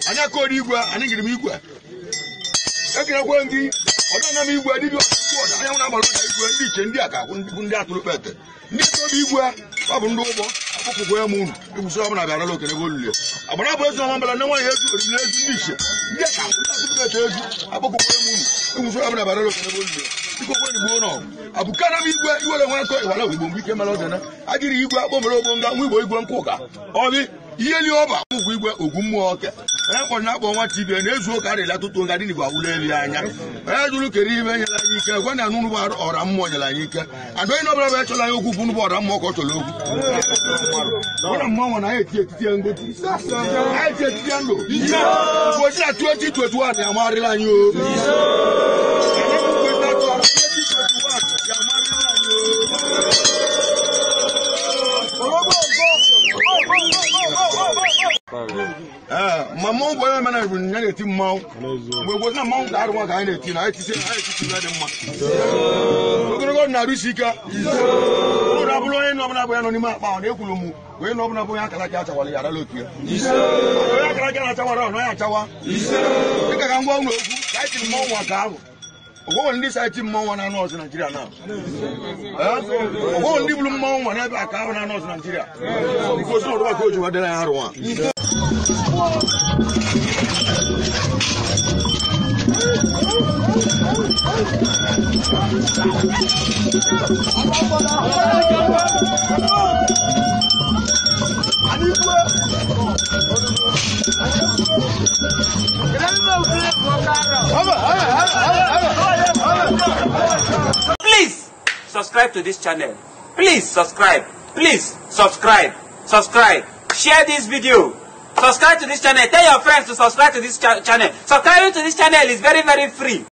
Anya ko di gwa ani gidi mi gwa e kira ko ngi odo na mi gwa di do ko anya na malo na igwa ndi che ndi aka ku ndi atulu pete ndi to di gwa ba bu ndo bo akoko gwa mu nu e bu so ba na ba lo kene go lule abana bo so ma bala na wa yezu ori na ezu ndi che ndi aka ku atulu pete ezu akoko gwa mu nu e bu so ba na ba lo kene go lule iko ko ni bo no abuka na mi gwa iwole wa ko iwala we bo mi ke malo dana agiri igwa bo mero bo nga mu igbo igwa nkuka obi yeli oba mu igwa ogummu oke ko na bo nwa TV na ezu ka rela tutu ngadi ni gwa wule bi anya juru keri ibe nyala nyike ko na nunu ba ora mmo nyala nyike ando ino bra ba chola yoku bunu bo ora mmo ko chola yoku ona mmo na eti ngoti sasa eti ando ko ti 2021 ya mari la nyo Mamon boy mana runya ne tim maw we go na maw da arwa ga ne ti na ti se ai ti na de ma go na rusika o da bulo eno na boy no ni ma pa na ekulu mu we no na boy akala ja cha wale ya da lotu o ya akala ja na cha wara no ya cha wa ika ga ngwa no ogu ai ti maw wa ga abu ogo ndi sa ti maw na no Nigeria na ogo ndi bulu maw wa na ba ka na no Nigeria ko so ro ba ko ju wa de la arwa Please subscribe to this channel. Please subscribe. Please subscribe. Subscribe. Share this video. Subscribe to this channel. Tell your friends to subscribe to this channel. Subscribing to this channel is very, very free.